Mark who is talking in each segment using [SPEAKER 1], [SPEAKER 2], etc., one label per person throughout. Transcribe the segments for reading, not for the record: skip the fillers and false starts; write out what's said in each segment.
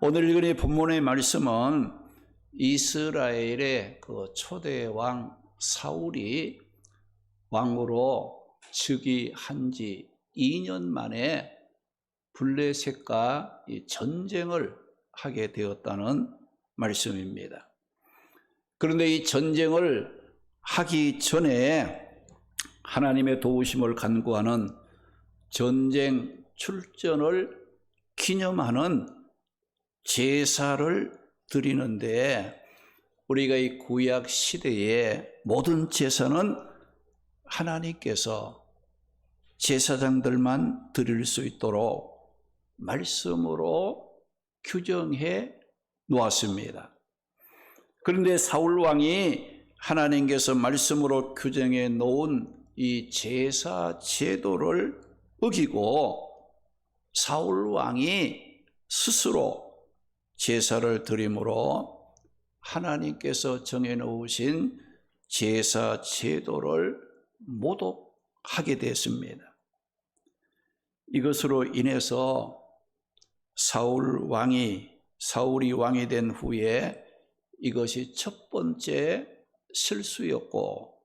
[SPEAKER 1] 오늘 읽은 이 본문의 말씀은 이스라엘의 그 초대 왕 사울이 왕으로 즉위한 지 2년 만에 블레셋과 전쟁을 하게 되었다는 말씀입니다. 그런데 이 전쟁을 하기 전에 하나님의 도우심을 간구하는 전쟁 출전을 기념하는 제사를 드리는데, 우리가 이 구약 시대의 모든 제사는 하나님께서 제사장들만 드릴 수 있도록 말씀으로 규정해 놓았습니다. 그런데 사울 왕이 하나님께서 말씀으로 규정해 놓은 이 제사 제도를 어기고 사울 왕이 스스로 제사를 드림으로 하나님께서 정해 놓으신 제사 제도를 모독하게 됐습니다. 이것으로 인해서 사울이 왕이 된 후에 이것이 첫 번째 실수였고,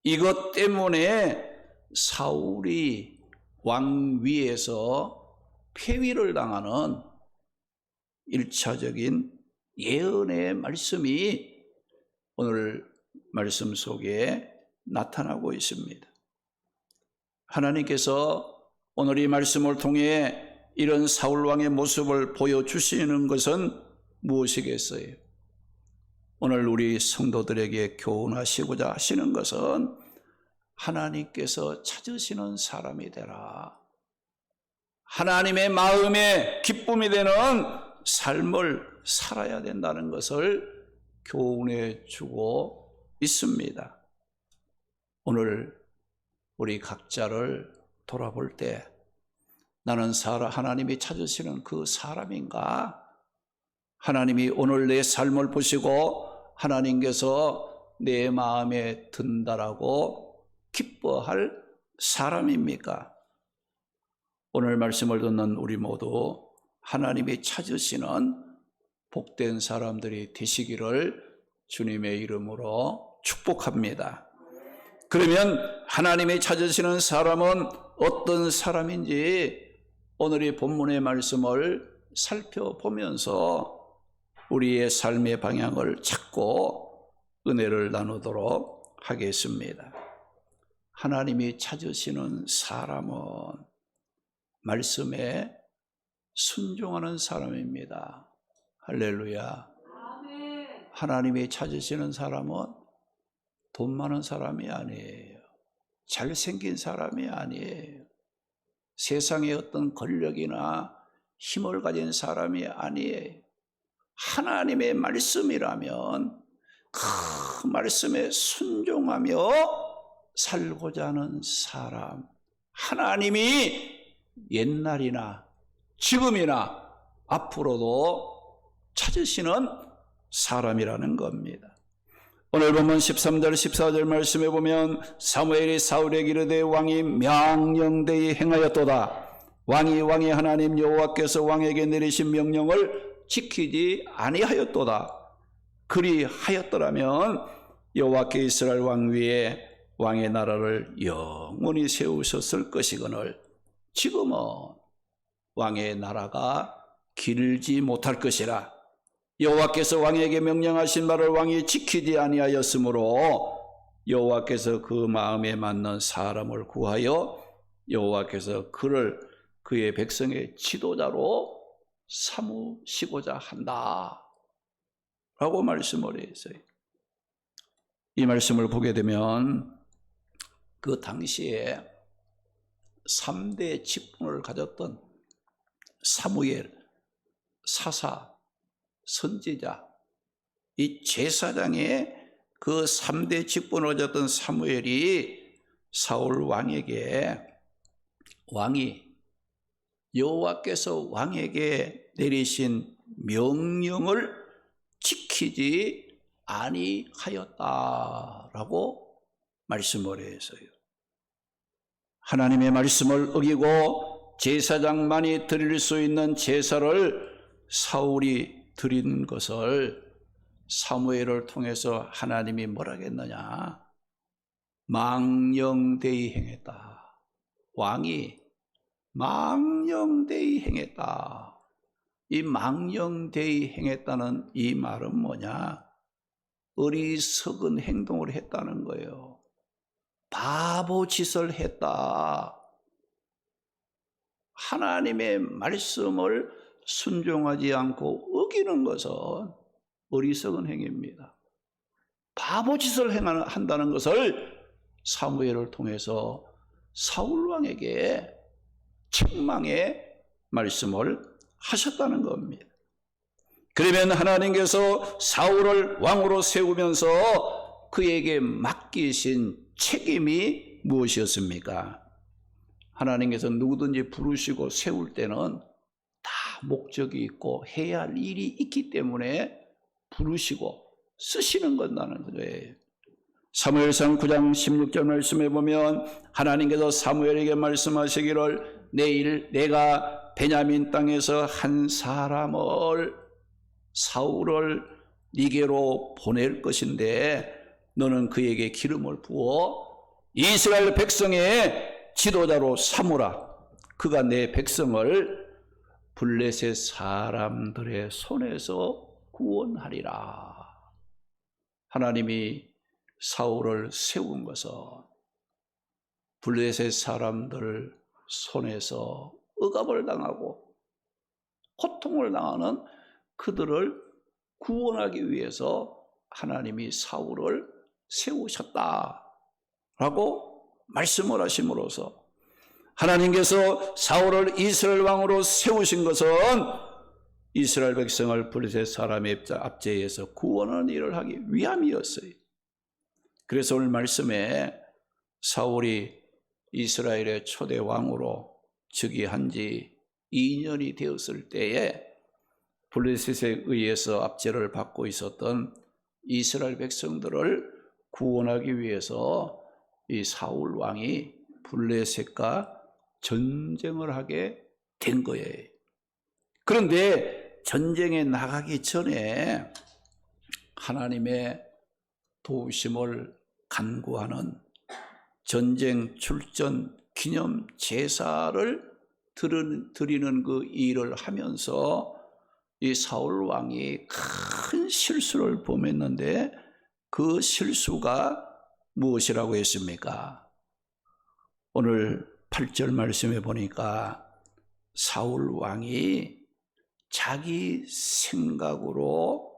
[SPEAKER 1] 이것 때문에 사울이 왕위에서 폐위를 당하는 1차적인 예언의 말씀이 오늘 말씀 속에 나타나고 있습니다. 하나님께서 오늘 이 말씀을 통해 이런 사울 왕의 모습을 보여주시는 것은 무엇이겠어요? 오늘 우리 성도들에게 교훈하시고자 하시는 것은 하나님께서 찾으시는 사람이 되라, 하나님의 마음에 기쁨이 되는 삶을 살아야 된다는 것을 교훈해 주고 있습니다. 오늘 우리 각자를 돌아볼 때 나는 하나님이 찾으시는 그 사람인가? 하나님이 오늘 내 삶을 보시고 하나님께서 내 마음에 든다라고 기뻐할 사람입니까? 오늘 말씀을 듣는 우리 모두 하나님이 찾으시는 복된 사람들이 되시기를 주님의 이름으로 축복합니다. 그러면 하나님이 찾으시는 사람은 어떤 사람인지 오늘 이 본문의 말씀을 살펴보면서 우리의 삶의 방향을 찾고 은혜를 나누도록 하겠습니다. 하나님이 찾으시는 사람은 말씀에 순종하는 사람입니다. 할렐루야. 하나님이 찾으시는 사람은 돈 많은 사람이 아니에요. 잘생긴 사람이 아니에요. 세상의 어떤 권력이나 힘을 가진 사람이 아니에요. 하나님의 말씀이라면 그 말씀에 순종하며 살고자 하는 사람, 하나님이 옛날이나 지금이나 앞으로도 찾으시는 사람이라는 겁니다. 오늘 본문 13절 14절 말씀에 보면 사무엘이 사울에게 이르되 왕이 명령되이 행하였도다. 왕이 하나님 여호와께서 왕에게 내리신 명령을 지키지 아니하였도다. 그리하였더라면 여호와께 이스라엘 왕 위에 왕의 나라를 영원히 세우셨을 것이거늘 지금은 왕의 나라가 길지 못할 것이라. 여호와께서 왕에게 명령하신 말을 왕이 지키지 아니하였으므로 여호와께서 그 마음에 맞는 사람을 구하여 여호와께서 그를 그의 백성의 지도자로 삼으시고자 한다 라고 말씀을 했어요. 이 말씀을 보게 되면 그 당시에 3대 직분을 가졌던 사무엘, 사사, 선지자, 이 제사장의 그 3대 직분을 가졌던 사무엘이 사울 왕에게 여호와께서 왕에게 내리신 명령을 지키지 아니하였다라고 말씀을 해서요. 하나님의 말씀을 어기고 제사장만이 드릴 수 있는 제사를 사울이 드린 것을 사무엘을 통해서 하나님이 뭐라 했느냐? 망령되이 행했다. 왕이 망령되이 행했다. 이 망령되이 행했다는 이 말은 뭐냐? 어리석은 행동을 했다는 거예요. 바보짓을 했다. 하나님의 말씀을 순종하지 않고 어기는 것은 어리석은 행위입니다. 바보짓을 한다는 것을 사무엘을 통해서 사울왕에게 책망의 말씀을 하셨다는 겁니다. 그러면 하나님께서 사울을 왕으로 세우면서 그에게 맡기신 책임이 무엇이었습니까? 하나님께서 누구든지 부르시고 세울 때는 다 목적이 있고 해야 할 일이 있기 때문에 부르시고 쓰시는 것이라는 거예요. 사무엘상 9장 16절 말씀에 보면 하나님께서 사무엘에게 말씀하시기를 내일 내가 베냐민 땅에서 한 사람을 사울을 네게로 보낼 것인데 너는 그에게 기름을 부어 이스라엘 백성의 지도자로 삼으라. 그가 내 백성을 블레셋 사람들의 손에서 구원하리라. 하나님이 사울을 세운 것은 블레셋 사람들 손에서 억압을 당하고 고통을 당하는 그들을 구원하기 위해서 하나님이 사울을 세우셨다라고 말씀을 하심으로써 하나님께서 사울을 이스라엘 왕으로 세우신 것은 이스라엘 백성을 블레셋 사람의 압제에서 구원하는 일을 하기 위함이었어요. 그래서 오늘 말씀에 사울이 이스라엘의 초대 왕으로 즉위한 지 2년이 되었을 때에 블레셋에 의해서 압제를 받고 있었던 이스라엘 백성들을 구원하기 위해서 이 사울 왕이 블레셋과 전쟁을 하게 된 거예요. 그런데 전쟁에 나가기 전에 하나님의 도우심을 간구하는 전쟁 출전 기념 제사를 드리는 그 일을 하면서 이 사울 왕이 큰 실수를 범했는데 그 실수가 무엇이라고 했습니까? 오늘 8절 말씀에 보니까 사울 왕이 자기 생각으로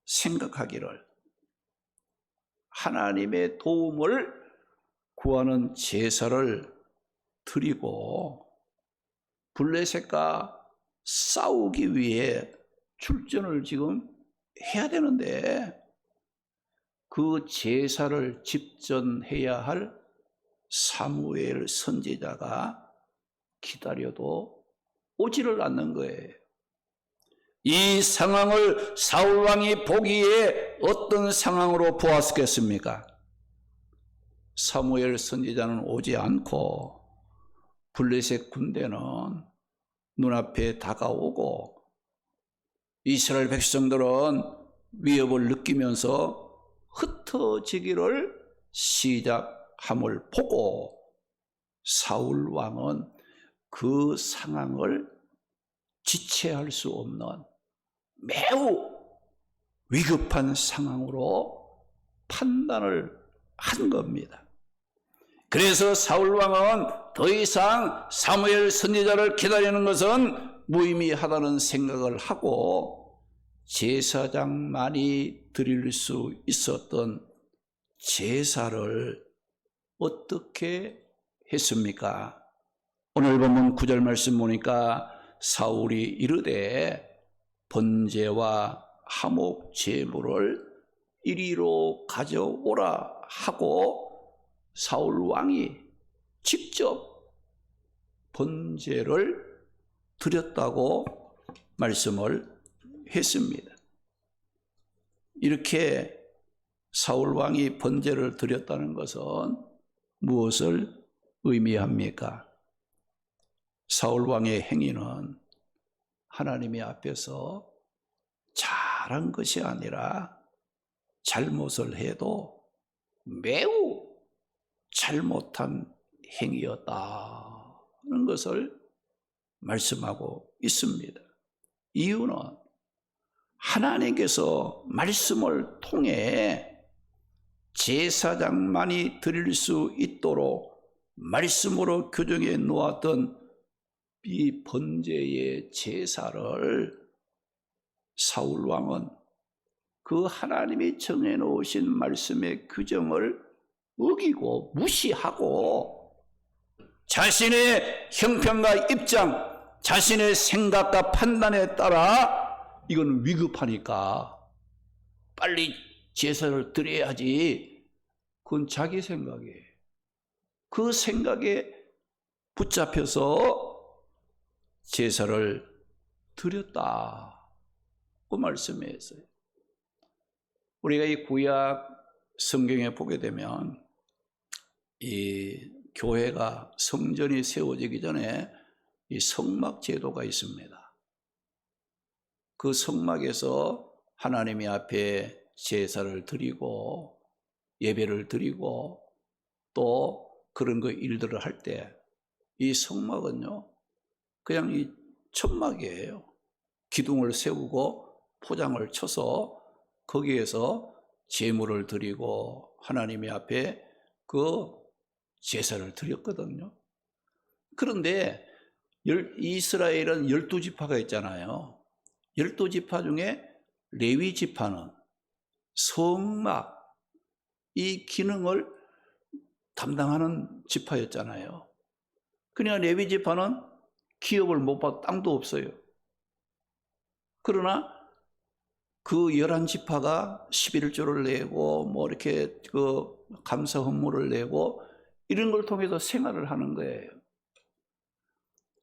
[SPEAKER 1] 생각하기를 하나님의 도움을 구하는 제사를 드리고 블레셋과 싸우기 위해 출전을 지금 해야 되는데 그 제사를 집전해야 할 사무엘 선지자가 기다려도 오지를 않는 거예요. 이 상황을 사울 왕이 보기에 어떤 상황으로 보았겠습니까? 사무엘 선지자는 오지 않고 블레셋 군대는 눈앞에 다가오고 이스라엘 백성들은 위협을 느끼면서 흩어지기를 시작함을 보고 사울 왕은 그 상황을 지체할 수 없는 매우 위급한 상황으로 판단을 한 겁니다. 그래서 사울 왕은 더 이상 사무엘 선지자를 기다리는 것은 무의미하다는 생각을 하고 제사장만이 드릴 수 있었던 제사를 어떻게 했습니까? 오늘 본문 9절 말씀 보니까 사울이 이르되 번제와 화목 제물을 이리로 가져오라 하고 사울 왕이 직접 번제를 드렸다고 말씀을 했습니다. 이렇게 사울 왕이 번제를 드렸다는 것은 무엇을 의미합니까? 사울 왕의 행위는 하나님의 앞에서 잘한 것이 아니라 잘못을 해도 매우 잘못한 행위였다는 것을 말씀하고 있습니다. 이유는 하나님께서 말씀을 통해 제사장만이 드릴 수 있도록 말씀으로 규정해 놓았던 이 번제의 제사를 사울 왕은 그 하나님이 정해 놓으신 말씀의 규정을 어기고 무시하고 자신의 형편과 입장, 자신의 생각과 판단에 따라 이건 위급하니까 빨리 제사를 드려야지. 그건 자기 생각이에요. 그 생각에 붙잡혀서 제사를 드렸다고 말씀했어요. 우리가 이 구약 성경에 보게 되면 이 교회가 성전이 세워지기 전에 이 성막 제도가 있습니다. 그 성막에서 하나님의 앞에 제사를 드리고 예배를 드리고 또 그런 거 일들을 할 때 이 성막은요 그냥 이 천막이에요. 기둥을 세우고 포장을 쳐서 거기에서 제물을 드리고 하나님의 앞에 그 제사를 드렸거든요. 그런데 이스라엘은 12지파가 있잖아요. 12지파 중에 레위 지파는 성막 이 기능을 담당하는 지파였잖아요. 그러니까 레위 지파는 기업을 못 받고 땅도 없어요. 그러나 그 11지파가 11조를 내고 뭐 이렇게 그 감사 헌물을 내고 이런 걸 통해서 생활을 하는 거예요.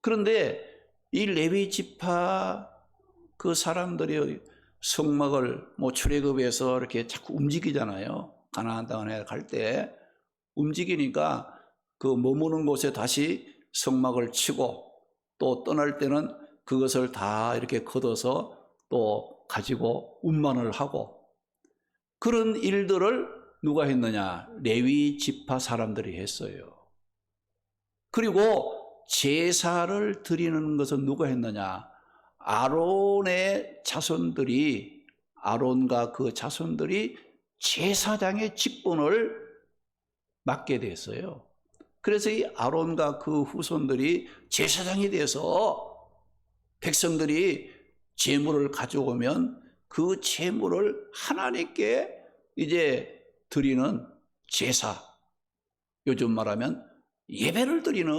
[SPEAKER 1] 그런데 이 레위 지파 그 사람들이 성막을 뭐 출애굽해서 이렇게 자꾸 움직이잖아요. 가나안 땅에 갈 때 움직이니까 그 머무는 곳에 다시 성막을 치고 또 떠날 때는 그것을 다 이렇게 걷어서 또 가지고 운반을 하고 그런 일들을 누가 했느냐? 레위 지파 사람들이 했어요. 그리고 제사를 드리는 것은 누가 했느냐? 아론의 자손들이 아론과 그 자손들이 제사장의 직분을 맡게 됐어요. 그래서 이 아론과 그 후손들이 제사장이 돼서 백성들이 제물을 가져오면 그 제물을 하나님께 이제 드리는 제사, 요즘 말하면 예배를 드리는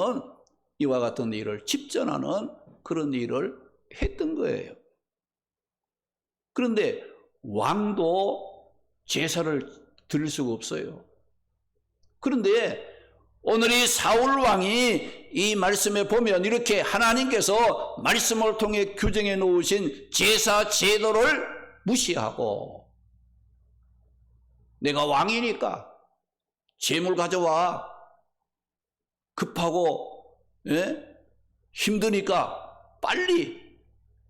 [SPEAKER 1] 이와 같은 일을 집전하는 그런 일을 했던 거예요. 그런데 왕도 제사를 드릴 수가 없어요. 그런데 오늘 이 사울 왕이 이 말씀에 보면 이렇게 하나님께서 말씀을 통해 규정해 놓으신 제사 제도를 무시하고 내가 왕이니까 제물 가져와 급하고 힘드니까 빨리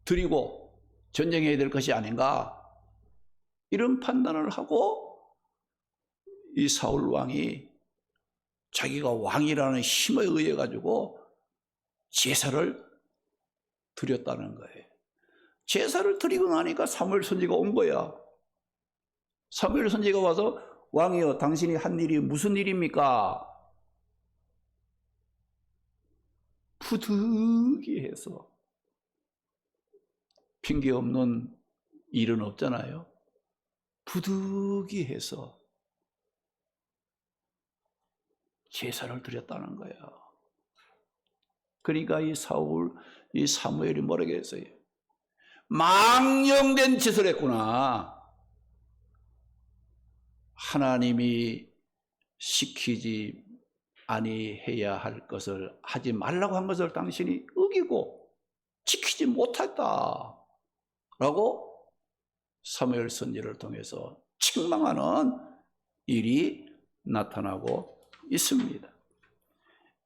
[SPEAKER 1] 드리고 전쟁해야 될 것이 아닌가 이런 판단을 하고 이 사울 왕이 자기가 왕이라는 힘에 의해 가지고 제사를 드렸다는 거예요. 제사를 드리고 나니까 사무엘 선지가 온 거야. 사무엘 선지가 와서 왕이여 당신이 한 일이 무슨 일입니까? 부득이해서 핑계 없는 일은 없잖아요. 부득이해서 제사를 드렸다는 거예요. 그러니까 이 사무엘이 뭐라고 했어요? 망령된 짓을 했구나. 하나님이 시키지 아니해야 할 것을 하지 말라고 한 것을 당신이 어기고 지키지 못했다 라고 사무엘 선지를 통해서 책망하는 일이 나타나고 있습니다.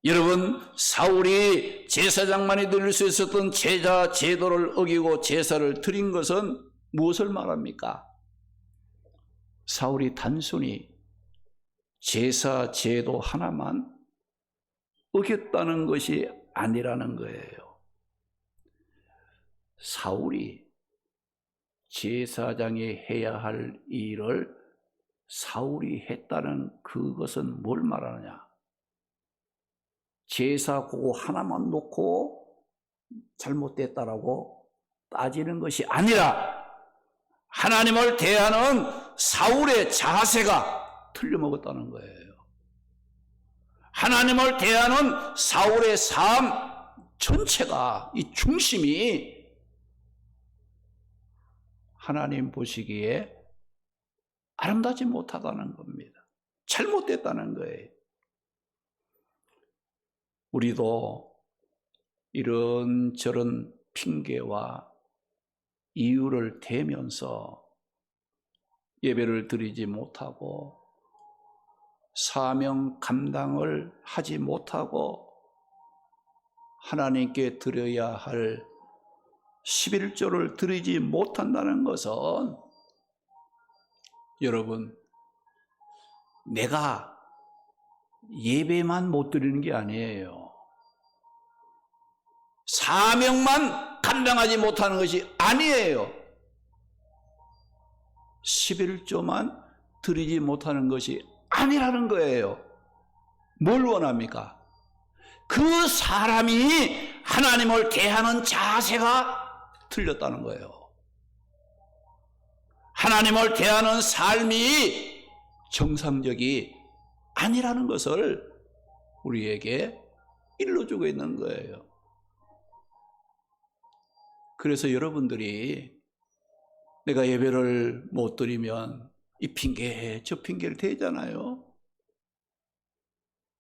[SPEAKER 1] 여러분, 사울이 제사장만이 드릴 수 있었던 제자 제도를 어기고 제사를 드린 것은 무엇을 말합니까? 사울이 단순히 제사 제도 하나만 어겼다는 것이 아니라는 거예요. 사울이 제사장이 해야 할 일을 사울이 했다는 그것은 뭘 말하느냐? 제사 그거 하나만 놓고 잘못됐다라고 따지는 것이 아니라 하나님을 대하는 사울의 자세가 틀려먹었다는 거예요. 하나님을 대하는 사울의 삶 전체가, 이 중심이 하나님 보시기에 아름답지 못하다는 겁니다. 잘못됐다는 거예요. 우리도 이런저런 핑계와 이유를 대면서 예배를 드리지 못하고 사명 감당을 하지 못하고 하나님께 드려야 할 11조를 드리지 못한다는 것은 여러분, 내가 예배만 못 드리는 게 아니에요. 사명만 감당하지 못하는 것이 아니에요. 11조만 드리지 못하는 것이 아니라는 거예요. 뭘 원합니까? 그 사람이 하나님을 대하는 자세가 틀렸다는 거예요. 하나님을 대하는 삶이 정상적이 아니라는 것을 우리에게 일러주고 있는 거예요. 그래서 여러분들이 내가 예배를 못 드리면 이 핑계 저 핑계를 대잖아요.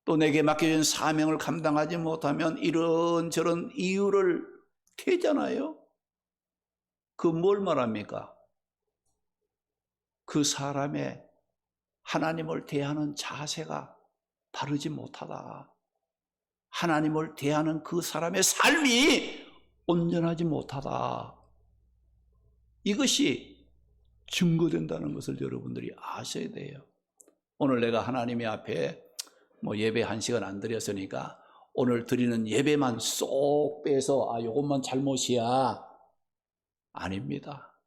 [SPEAKER 1] 또 내게 맡겨진 사명을 감당하지 못하면 이런저런 이유를 대잖아요. 그 뭘 말합니까? 그 사람의 하나님을 대하는 자세가 바르지 못하다. 하나님을 대하는 그 사람의 삶이 온전하지 못하다. 이것이 증거된다는 것을 여러분들이 아셔야 돼요. 오늘 내가 하나님의 앞에 예배 1시간 안 드렸으니까 오늘 드리는 예배만 쏙 빼서 요것만 잘못이야. 아닙니다.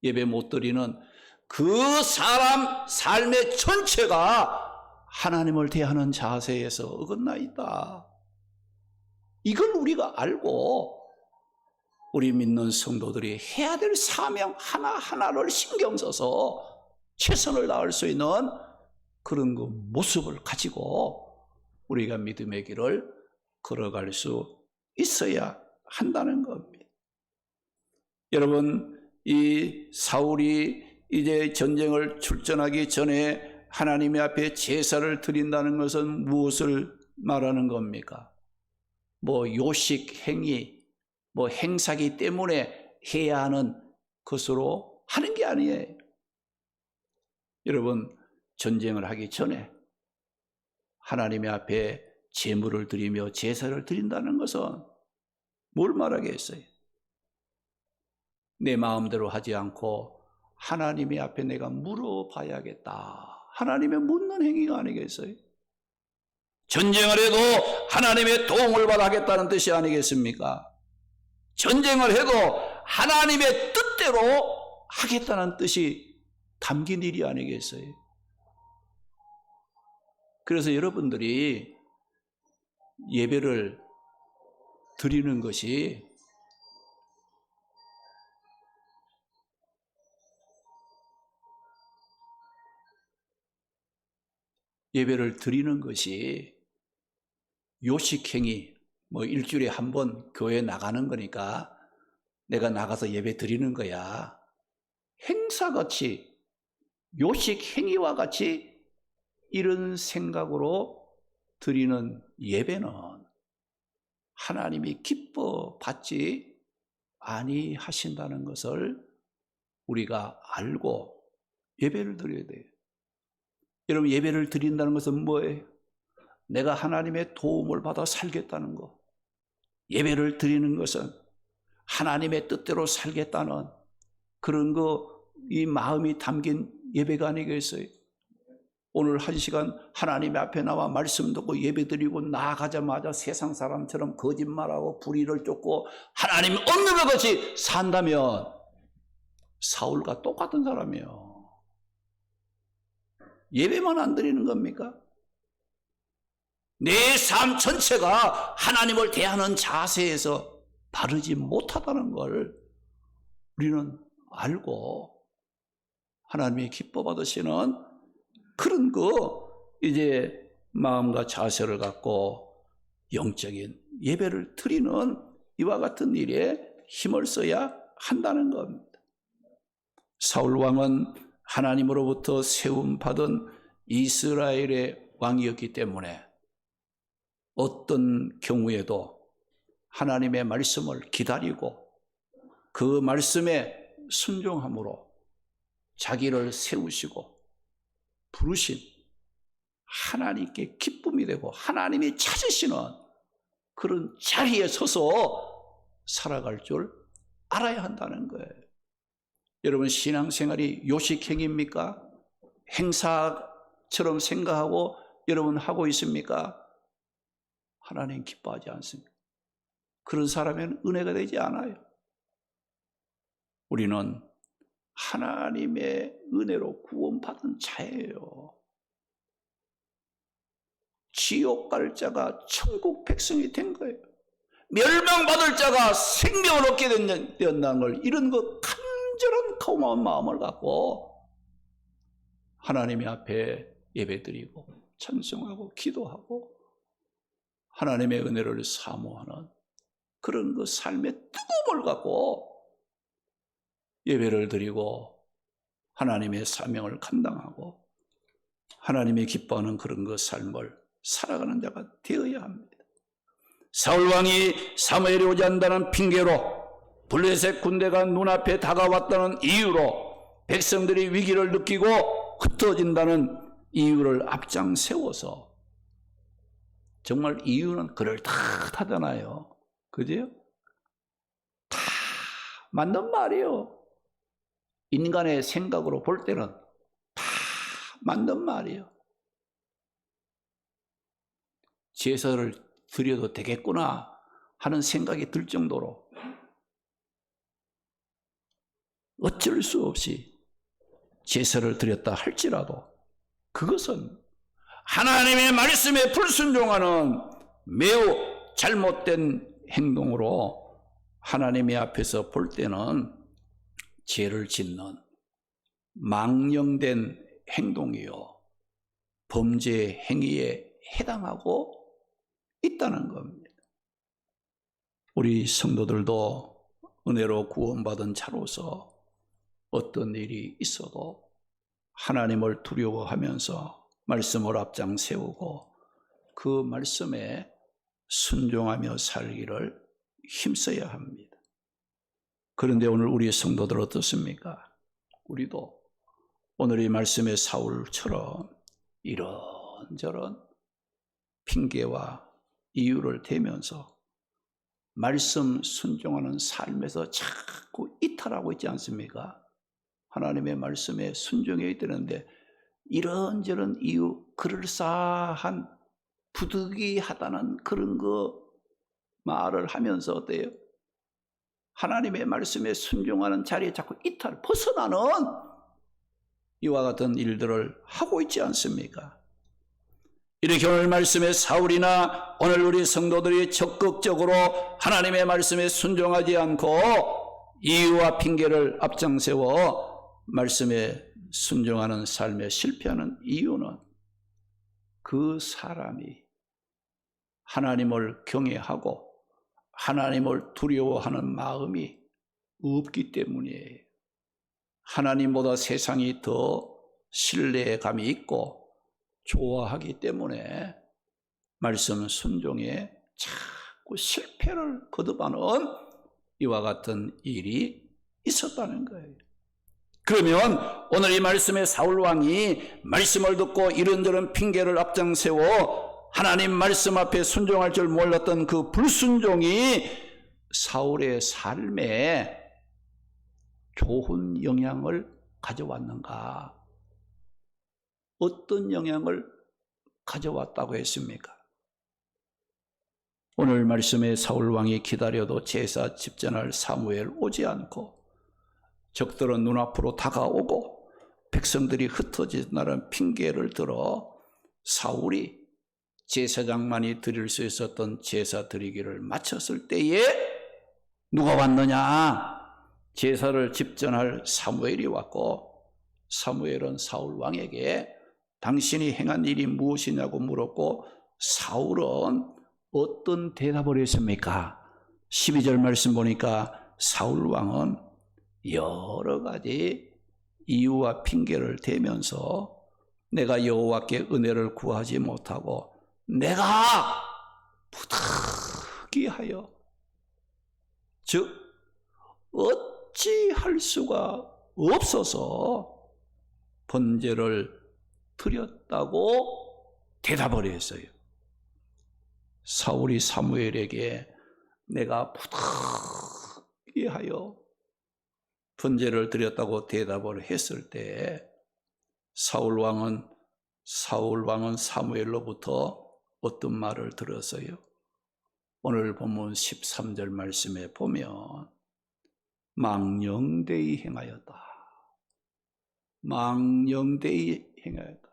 [SPEAKER 1] 예배 못 드리는 그 사람 삶의 전체가 하나님을 대하는 자세에서 어긋나있다. 이걸 우리가 알고 우리 믿는 성도들이 해야 될 사명 하나하나를 신경 써서 최선을 다할 수 있는 그런 그 모습을 가지고 우리가 믿음의 길을 걸어갈 수 있어야 한다는 겁니다. 여러분, 이 사울이 이제 전쟁을 출전하기 전에 하나님의 앞에 제사를 드린다는 것은 무엇을 말하는 겁니까? 요식 행위, 행사기 때문에 해야 하는 것으로 하는 게 아니에요. 여러분, 전쟁을 하기 전에 하나님의 앞에 제물을 드리며 제사를 드린다는 것은 뭘 말하겠어요? 내 마음대로 하지 않고 하나님의 앞에 내가 물어봐야겠다. 하나님의 묻는 행위가 아니겠어요? 전쟁을 해도 하나님의 도움을 받아야겠다는 뜻이 아니겠습니까? 전쟁을 해도 하나님의 뜻대로 하겠다는 뜻이 담긴 일이 아니겠어요? 그래서 여러분들이 예배를 드리는 것이 요식행위, 일주일에 한 번 교회 나가는 거니까 내가 나가서 예배 드리는 거야. 행사같이, 요식행위와 같이 이런 생각으로 드리는 예배는 하나님이 기뻐 받지 아니하신다는 것을 우리가 알고 예배를 드려야 돼요. 여러분, 예배를 드린다는 것은 뭐예요? 내가 하나님의 도움을 받아 살겠다는 것, 예배를 드리는 것은 하나님의 뜻대로 살겠다는 그런 이 마음이 담긴 예배가 아니겠어요? 오늘 한 시간 하나님 앞에 나와 말씀 듣고 예배 드리고 나가자마자 세상 사람처럼 거짓말하고 불의를 쫓고 하나님 없는 것 같이 산다면 사울과 똑같은 사람이에요. 예배만 안 드리는 겁니까? 내 삶 전체가 하나님을 대하는 자세에서 바르지 못하다는 걸 우리는 알고 하나님이 기뻐 받으시는 그런 이제 마음과 자세를 갖고 영적인 예배를 드리는 이와 같은 일에 힘을 써야 한다는 겁니다. 사울 왕은 하나님으로부터 세움받은 이스라엘의 왕이었기 때문에 어떤 경우에도 하나님의 말씀을 기다리고 그 말씀에 순종함으로 자기를 세우시고 부르신 하나님께 기쁨이 되고 하나님이 찾으시는 그런 자리에 서서 살아갈 줄 알아야 한다는 거예요. 여러분, 신앙생활이 요식행위입니까? 행사처럼 생각하고 여러분 하고 있습니까? 하나님 기뻐하지 않습니다. 그런 사람에는 은혜가 되지 않아요. 우리는 하나님의 은혜로 구원받은 자예요. 지옥 갈 자가 천국 백성이 된 거예요. 멸망받을 자가 생명을 얻게 된다는 걸, 이런 간절한 고마운 마음을 갖고 하나님 앞에 예배드리고 찬송하고 기도하고 하나님의 은혜를 사모하는 그런 삶의 뜨거움을 갖고 예배를 드리고 하나님의 사명을 감당하고 하나님이 기뻐하는 그런 삶을 살아가는 자가 되어야 합니다. 사울왕이 사무엘이 오지 않는다는 핑계로 블레셋 군대가 눈앞에 다가왔다는 이유로 백성들이 위기를 느끼고 흩어진다는 이유를 앞장 세워서, 정말 이유는 그럴듯하잖아요. 그죠? 다 맞는 말이에요. 인간의 생각으로 볼 때는 다 맞는 말이에요. 제사를 드려도 되겠구나 하는 생각이 들 정도로 어쩔 수 없이 제사를 드렸다 할지라도 그것은 하나님의 말씀에 불순종하는 매우 잘못된 행동으로 하나님의 앞에서 볼 때는 죄를 짓는 망령된 행동이요, 범죄 행위에 해당하고 있다는 겁니다. 우리 성도들도 은혜로 구원받은 자로서 어떤 일이 있어도 하나님을 두려워하면서 말씀을 앞장 세우고 그 말씀에 순종하며 살기를 힘써야 합니다. 그런데 오늘 우리 성도들 어떻습니까? 우리도 오늘 이 말씀의 사울처럼 이런저런 핑계와 이유를 대면서 말씀 순종하는 삶에서 자꾸 이탈하고 있지 않습니까? 하나님의 말씀에 순종해야 되는데 이런저런 이유, 그럴싸한 부득이하다는 그런 말을 하면서 어때요? 하나님의 말씀에 순종하는 자리에 자꾸 벗어나는 이와 같은 일들을 하고 있지 않습니까? 이렇게 오늘 말씀에 사울이나 오늘 우리 성도들이 적극적으로 하나님의 말씀에 순종하지 않고 이유와 핑계를 앞장세워 말씀에 순종하는 삶에 실패하는 이유는 그 사람이 하나님을 경외하고 하나님을 두려워하는 마음이 없기 때문이에요. 하나님보다 세상이 더 신뢰감이 있고 좋아하기 때문에 말씀 순종에 자꾸 실패를 거듭하는 이와 같은 일이 있었다는 거예요. 그러면 오늘 이 말씀에 사울왕이 말씀을 듣고 이런저런 핑계를 앞장세워 하나님 말씀 앞에 순종할 줄 몰랐던 그 불순종이 사울의 삶에 좋은 영향을 가져왔는가? 어떤 영향을 가져왔다고 했습니까? 오늘 말씀에 사울 왕이 기다려도 제사 집전할 사무엘 오지 않고 적들은 눈앞으로 다가오고 백성들이 흩어진다는 핑계를 들어 사울이 제사장만이 드릴 수 있었던 제사 드리기를 마쳤을 때에 누가 왔느냐? 제사를 집전할 사무엘이 왔고 사무엘은 사울 왕에게 당신이 행한 일이 무엇이냐고 물었고 사울은 어떤 대답을 했습니까? 12절 말씀 보니까 사울 왕은 여러 가지 이유와 핑계를 대면서 내가 여호와께 은혜를 구하지 못하고 내가 부득이하여 즉 어찌할 수가 없어서 번제를 드렸다고 대답을 했어요. 사울이 사무엘에게 내가 부득이하여 번제를 드렸다고 대답을 했을 때 사울 왕은 사무엘로부터 어떤 말을 들었어요? 오늘 본문 13절 말씀에 보면 망령되이 행하였다. 망령되이 행하였다.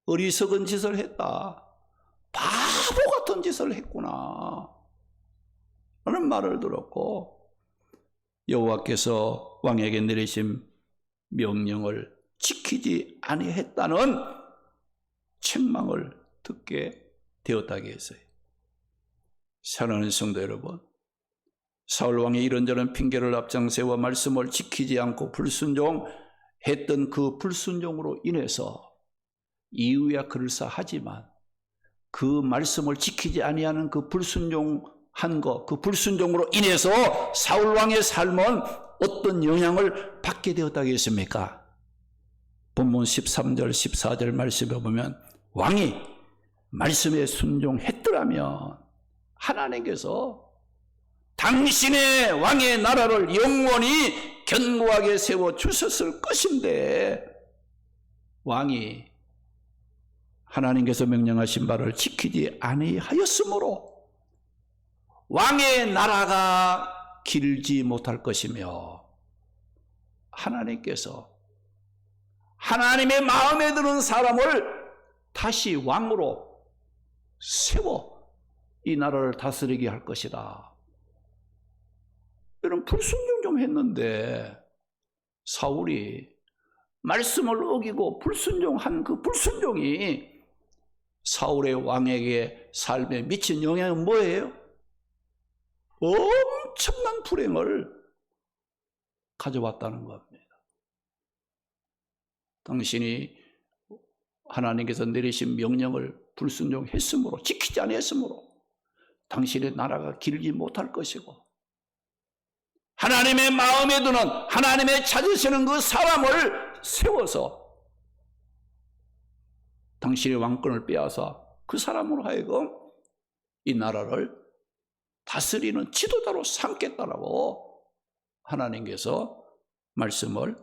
[SPEAKER 1] 어리석은 짓을 했다. 바보 같은 짓을 했구나 라는 말을 들었고 여호와께서 왕에게 내리신 명령을 지키지 아니했다는 책망을 듣게 되었다고 했어요. 사랑하는 성도 여러분, 사울 왕이 이런저런 핑계를 앞장세워 말씀을 지키지 않고 불순종했던 그 불순종으로 인해서 이유야 그럴싸하지만 그 말씀을 지키지 아니하는 그 불순종한 것, 그 불순종으로 인해서 사울 왕의 삶은 어떤 영향을 받게 되었다고 했습니까? 본문 13절, 14절 말씀에 보면 왕이 말씀에 순종했더라면 하나님께서 당신의 왕의 나라를 영원히 견고하게 세워주셨을 것인데 왕이 하나님께서 명령하신 바를 지키지 아니하였으므로 왕의 나라가 길지 못할 것이며 하나님께서 하나님의 마음에 드는 사람을 다시 왕으로 세워 이 나라를 다스리게 할 것이다. 이런 불순종 좀 했는데 사울이 말씀을 어기고 불순종한 그 불순종이 사울의 왕에게 삶에 미친 영향은 뭐예요? 엄청난 불행을 가져왔다는 겁니다. 당신이 하나님께서 내리신 명령을 불순종했으므로 지키지 아니했으므로 당신의 나라가 길지 못할 것이고 하나님의 마음에 드는 하나님의 찾으시는 그 사람을 세워서 당신의 왕권을 빼앗아 그 사람으로 하여금 이 나라를 다스리는 지도자로 삼겠다라고 하나님께서 말씀을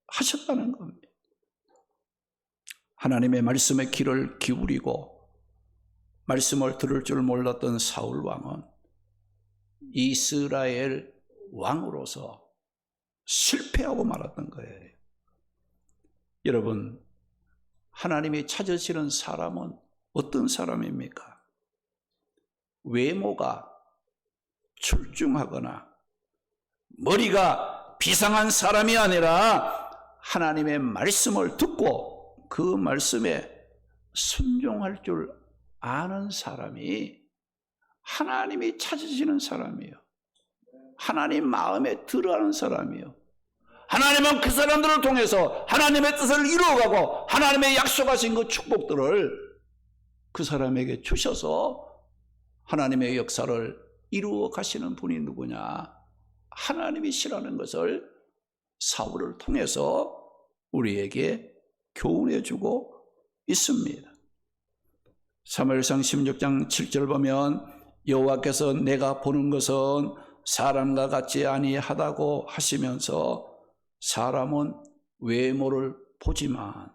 [SPEAKER 1] 하셨다는 겁니다. 하나님의 말씀에 귀를 기울이고 말씀을 들을 줄 몰랐던 사울 왕은 이스라엘 왕으로서 실패하고 말았던 거예요. 여러분, 하나님이 찾으시는 사람은 어떤 사람입니까? 외모가 출중하거나 머리가 비상한 사람이 아니라 하나님의 말씀을 듣고 그 말씀에 순종할 줄 아는 사람이 하나님이 찾으시는 사람이에요. 하나님 마음에 들어하는 사람이에요. 하나님은 그 사람들을 통해서 하나님의 뜻을 이루어가고 하나님의 약속하신 그 축복들을 그 사람에게 주셔서 하나님의 역사를 이루어 가시는 분이 누구냐? 하나님이시라는 것을 사울을 통해서 우리에게 교훈해 주고 있습니다. 사무엘상 16장 7절 보면 여호와께서 내가 보는 것은 사람과 같지 아니하다고 하시면서 사람은 외모를 보지만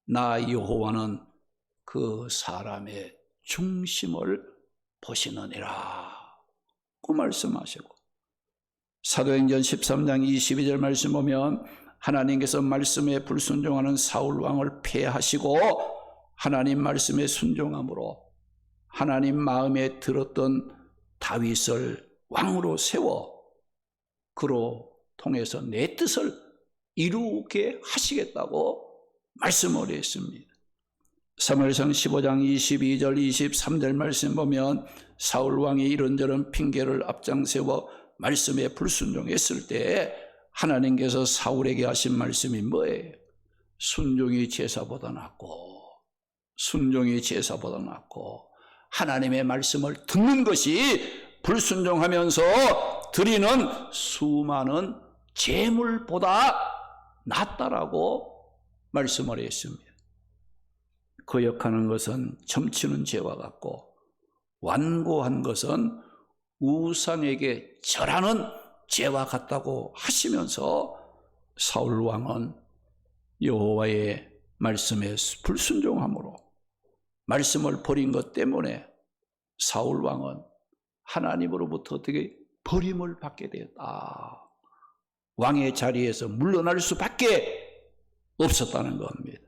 [SPEAKER 1] 나 여호와는 그 사람의 중심을 보시느니라 그 말씀하시고, 사도행전 13장 22절 말씀 보면 하나님께서 말씀에 불순종하는 사울 왕을 폐하시고 하나님 말씀에 순종함으로 하나님 마음에 들었던 다윗을 왕으로 세워 그로 통해서 내 뜻을 이루게 하시겠다고 말씀을 했습니다. 사무엘상 15장 22절 23절 말씀 보면 사울 왕이 이런저런 핑계를 앞장세워 말씀에 불순종했을 때 하나님께서 사울에게 하신 말씀이 뭐예요? 순종이 제사보다 낫고, 순종이 제사보다 낫고, 하나님의 말씀을 듣는 것이 불순종하면서 드리는 수많은 제물보다 낫다라고 말씀을 했습니다. 거역하는 것은 점치는 죄와 같고 완고한 것은 우상에게 절하는 죄와 같다고 하시면서 사울 왕은 여호와의 말씀에 불순종함으로 말씀을 버린 것 때문에 사울 왕은 하나님으로부터 어떻게 버림을 받게 되었다. 왕의 자리에서 물러날 수밖에 없었다는 겁니다.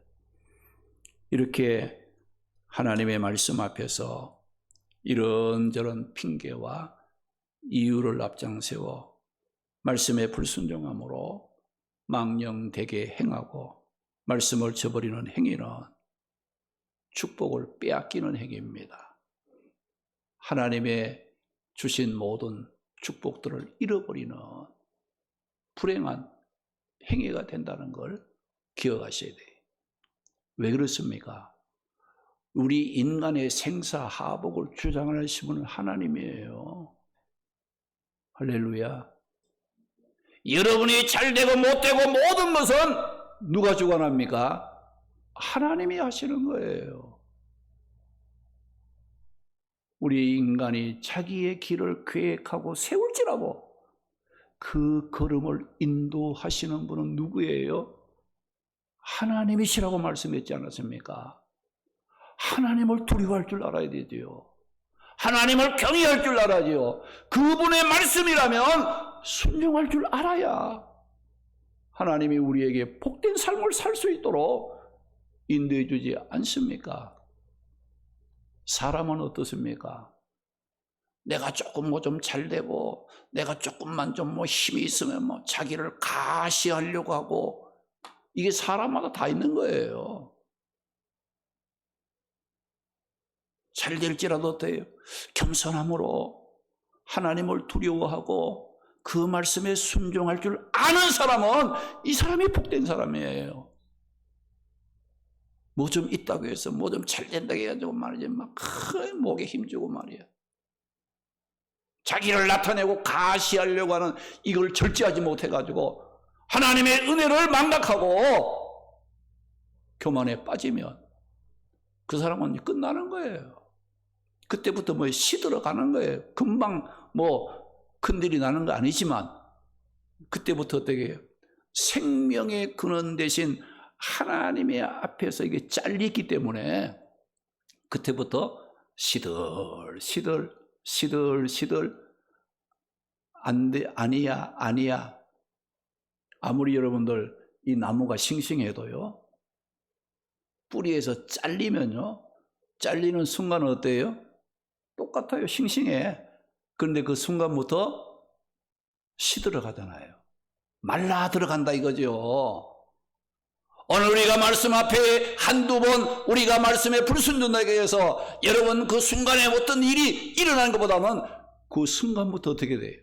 [SPEAKER 1] 이렇게 하나님의 말씀 앞에서 이런저런 핑계와 이유를 앞장세워 말씀에 불순종함으로 망령되게 행하고 말씀을 저버리는 행위는 축복을 빼앗기는 행위입니다. 하나님의 주신 모든 축복들을 잃어버리는 불행한 행위가 된다는 걸 기억하셔야 돼요. 왜 그렇습니까? 우리 인간의 생사하복을 주장하시는 분은 하나님이에요. 할렐루야. 여러분이 잘되고 못되고 모든 것은 누가 주관합니까? 하나님이 하시는 거예요. 우리 인간이 자기의 길을 계획하고 세울지라도 그 걸음을 인도하시는 분은 누구예요? 하나님이시라고 말씀했지 않았습니까? 하나님을 두려워할 줄 알아야 되지요. 하나님을 경외할 줄 알아야지요. 그분의 말씀이라면 순종할 줄 알아야 하나님이 우리에게 복된 삶을 살 수 있도록 인도해 주지 않습니까? 사람은 어떻습니까? 내가 조금 뭐 좀 잘되고 내가 조금만 좀 뭐 힘이 있으면 뭐 자기를 가시하려고 하고, 이게 사람마다 다 있는 거예요. 잘 될지라도 어때요? 겸손함으로 하나님을 두려워하고 그 말씀에 순종할 줄 아는 사람은 이 사람이 복된 사람이에요. 뭐 좀 있다고 해서 뭐 좀 잘 된다고 해가지고 말이지 막 큰 목에 힘주고 말이야. 자기를 나타내고 가시하려고 하는 이걸 절제하지 못해가지고 하나님의 은혜를 망각하고 교만에 빠지면 그 사람은 끝나는 거예요. 그때부터 뭐 시들어가는 거예요. 금방 뭐 큰일이 나는 거 아니지만 그때부터 어떻게 해요? 생명의 근원 대신 하나님의 앞에서 이게 잘리기 때문에 그때부터 시들 안 돼, 아니야. 아무리 여러분들 이 나무가 싱싱해도요, 뿌리에서 잘리면요, 잘리는 순간은 어때요? 똑같아요. 싱싱해. 그런데 그 순간부터 시들어가잖아요. 말라 들어간다 이거죠. 오늘 우리가 말씀 앞에 한두 번 우리가 말씀에 불순종하게 해서 여러분 그 순간에 어떤 일이 일어나는 것보다는 그 순간부터 어떻게 돼요?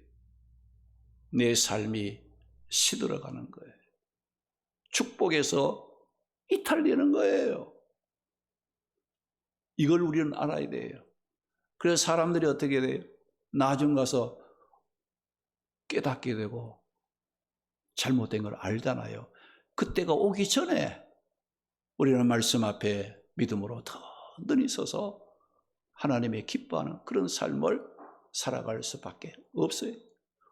[SPEAKER 1] 내 삶이 시들어가는 거예요. 축복에서 이탈되는 거예요. 이걸 우리는 알아야 돼요. 그래서 사람들이 어떻게 돼요? 나중 가서 깨닫게 되고 잘못된 걸 알잖아요. 그때가 오기 전에 우리는 말씀 앞에 믿음으로 더 온전히 서서 하나님의 기뻐하는 그런 삶을 살아갈 수밖에 없어요.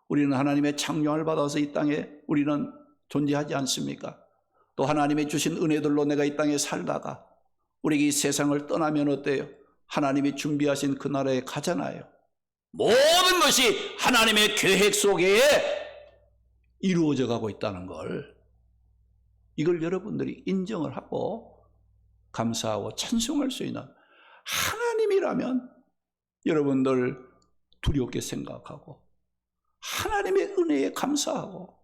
[SPEAKER 1] 우리는 하나님의 창조를 받아서 이 땅에 우리는 존재하지 않습니까? 또 하나님의 주신 은혜들로 내가 이 땅에 살다가 우리가 이 세상을 떠나면 어때요? 하나님이 준비하신 그 나라에 가잖아요. 모든 것이 하나님의 계획 속에 이루어져 가고 있다는 걸, 이걸 여러분들이 인정을 하고 감사하고 찬송할 수 있는, 하나님이라면 여러분들 두렵게 생각하고 하나님의 은혜에 감사하고,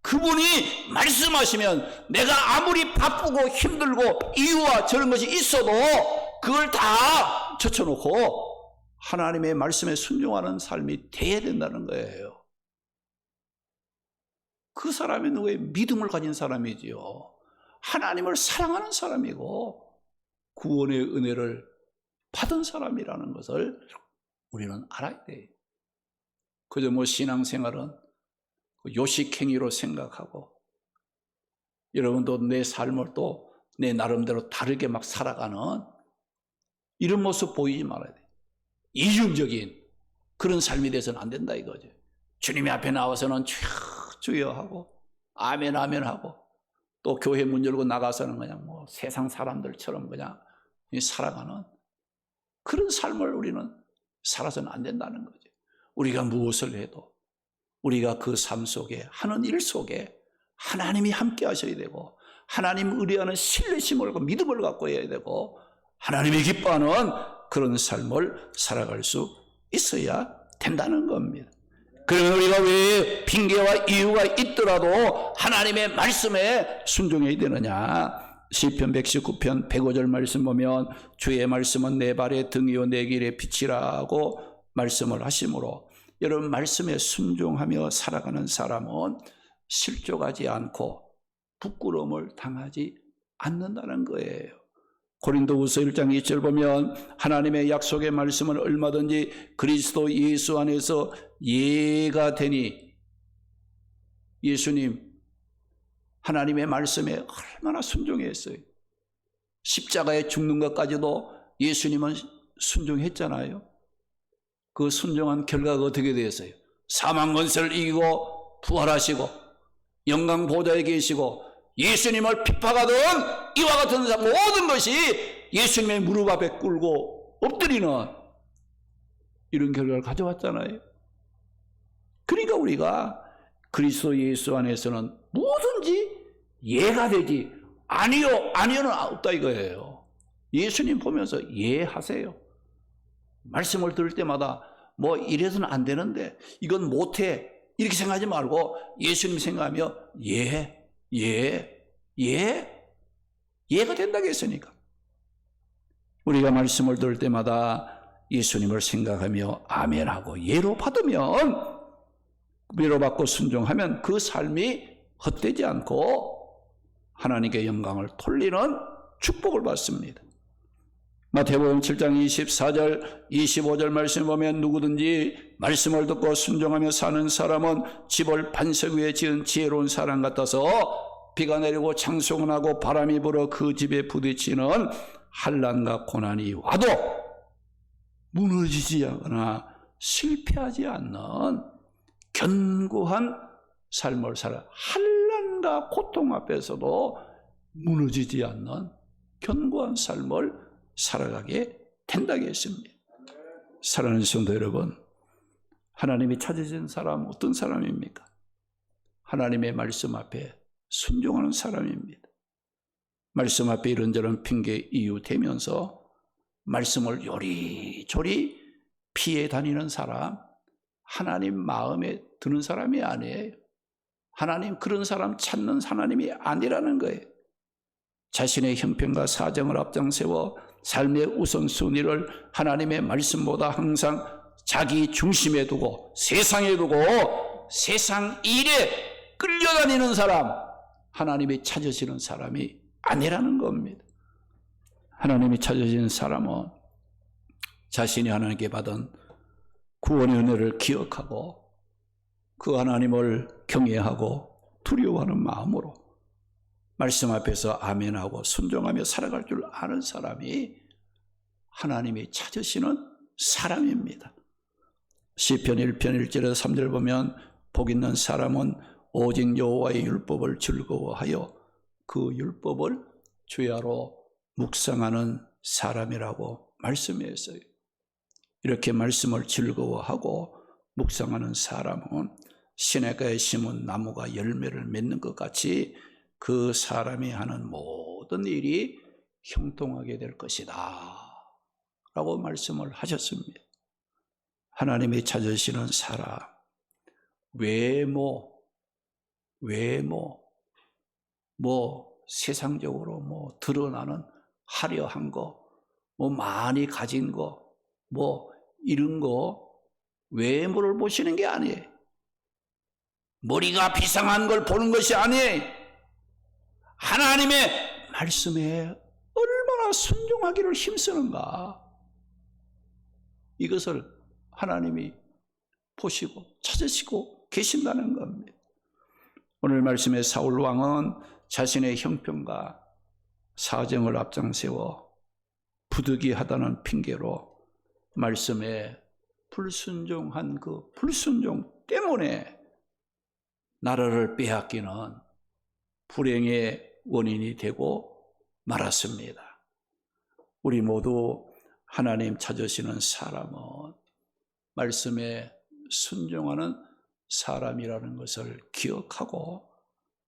[SPEAKER 1] 그분이 말씀하시면 내가 아무리 바쁘고 힘들고 이유와 저런 것이 있어도 그걸 다 젖혀놓고 하나님의 말씀에 순종하는 삶이 돼야 된다는 거예요. 그 사람이 누구의 믿음을 가진 사람이지요. 하나님을 사랑하는 사람이고 구원의 은혜를 받은 사람이라는 것을 우리는 알아야 돼요. 그저 뭐 신앙생활은 요식행위로 생각하고, 여러분도 내 삶을 또 내 나름대로 다르게 막 살아가는 이런 모습 보이지 말아야 돼요. 이중적인 그런 삶이 돼서는 안 된다 이거죠. 주님의 앞에 나와서는 주여 하고 아멘 아멘 하고, 또 교회 문 열고 나가서는 그냥 뭐 세상 사람들처럼 그냥 살아가는 그런 삶을 우리는 살아서는 안 된다는 거죠. 우리가 무엇을 해도 우리가 그 삶 속에 하는 일 속에 하나님이 함께 하셔야 되고, 하나님 의뢰하는 신뢰심을 믿음을 갖고 해야 되고, 하나님이 기뻐하는 그런 삶을 살아갈 수 있어야 된다는 겁니다. 그러면 우리가 왜 핑계와 이유가 있더라도 하나님의 말씀에 순종해야 되느냐? 시편 119편 105절 말씀 보면 주의 말씀은 내 발의 등이요 내 길의 빛이라고 말씀을 하시므로, 여러분 말씀에 순종하며 살아가는 사람은 실족하지 않고 부끄러움을 당하지 않는다는 거예요. 고린도후서 1장 2절 보면 하나님의 약속의 말씀은 얼마든지 그리스도 예수 안에서 예가 되니, 예수님 하나님의 말씀에 얼마나 순종했어요. 십자가에 죽는 것까지도 예수님은 순종했잖아요. 그 순종한 결과가 어떻게 되었어요? 사망 권세를 이기고 부활하시고 영광 보좌에 계시고, 예수님을 핍박하던 이와 같은 모든 것이 예수님의 무릎 앞에 꿇고 엎드리는 이런 결과를 가져왔잖아요. 그러니까 우리가 그리스도 예수 안에서는 뭐든지 예가 되지, 아니요 아니요는 없다 이거예요. 예수님 보면서 예하세요. 말씀을 들을 때마다 뭐 이래서는 안 되는데 이건 못해 이렇게 생각하지 말고 예수님 생각하며 예가 된다고 했으니까, 우리가 말씀을 들을 때마다 예수님을 생각하며 아멘하고 예로 받으면, 예로 받고 순종하면 그 삶이 헛되지 않고 하나님께 영광을 돌리는 축복을 받습니다. 마태복음 7장 24절 25절 말씀 보면 누구든지 말씀을 듣고 순종하며 사는 사람은 집을 반석 위에 지은 지혜로운 사람 같아서 비가 내리고 창수가 나고 바람이 불어 그 집에 부딪히는 환난과 고난이 와도 무너지지 않거나 실패하지 않는 견고한 삶을 살아, 환난과 고통 앞에서도 무너지지 않는 견고한 삶을 살아가게 된다고 했습니다. 사랑하는 성도 여러분, 하나님이 찾으신 사람 어떤 사람입니까? 하나님의 말씀 앞에 순종하는 사람입니다. 말씀 앞에 이런저런 핑계 이유 대면서 말씀을 요리조리 피해 다니는 사람, 하나님 마음에 드는 사람이 아니에요. 하나님 그런 사람 찾는 하나님이 아니라는 거예요. 자신의 형편과 사정을 앞장세워 삶의 우선순위를 하나님의 말씀보다 항상 자기 중심에 두고 세상에 두고 세상 일에 끌려다니는 사람, 하나님이 찾으시는 사람이 아니라는 겁니다. 하나님이 찾으시는 사람은 자신이 하나님께 받은 구원의 은혜를 기억하고 그 하나님을 경외하고 두려워하는 마음으로 말씀 앞에서 아멘하고 순종하며 살아갈 줄 아는 사람이 하나님이 찾으시는 사람입니다. 시편 1편 1절에서 3절 보면 복 있는 사람은 오직 여호와의 율법을 즐거워하여 그 율법을 주야로 묵상하는 사람이라고 말씀했어요. 이렇게 말씀을 즐거워하고 묵상하는 사람은 시냇가에 심은 나무가 열매를 맺는 것 같이 그 사람이 하는 모든 일이 형통하게 될 것이다 라고 말씀을 하셨습니다. 하나님이 찾으시는 사람, 외모, 세상적으로 드러나는 화려한 거, 많이 가진 거, 이런 거, 외모를 보시는 게 아니에요. 머리가 비상한 걸 보는 것이 아니에요. 하나님의 말씀에 얼마나 순종하기를 힘쓰는가. 이것을 하나님이 보시고 찾으시고 계신다는 겁니다. 오늘 말씀에 사울 왕은 자신의 형편과 사정을 앞장세워 부득이하다는 핑계로 말씀에 불순종한 그 불순종 때문에 나라를 빼앗기는 불행의 원인이 되고 말았습니다. 우리 모두 하나님 찾으시는 사람은 말씀에 순종하는 사람이라는 것을 기억하고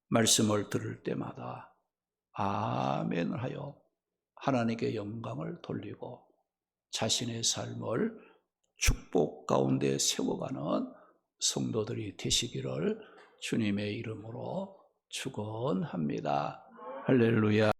[SPEAKER 1] 말씀을 들을 때마다 아멘을 하여 하나님께 영광을 돌리고 자신의 삶을 축복 가운데 세워가는 성도들이 되시기를 주님의 이름으로 축원합니다. 할렐루야.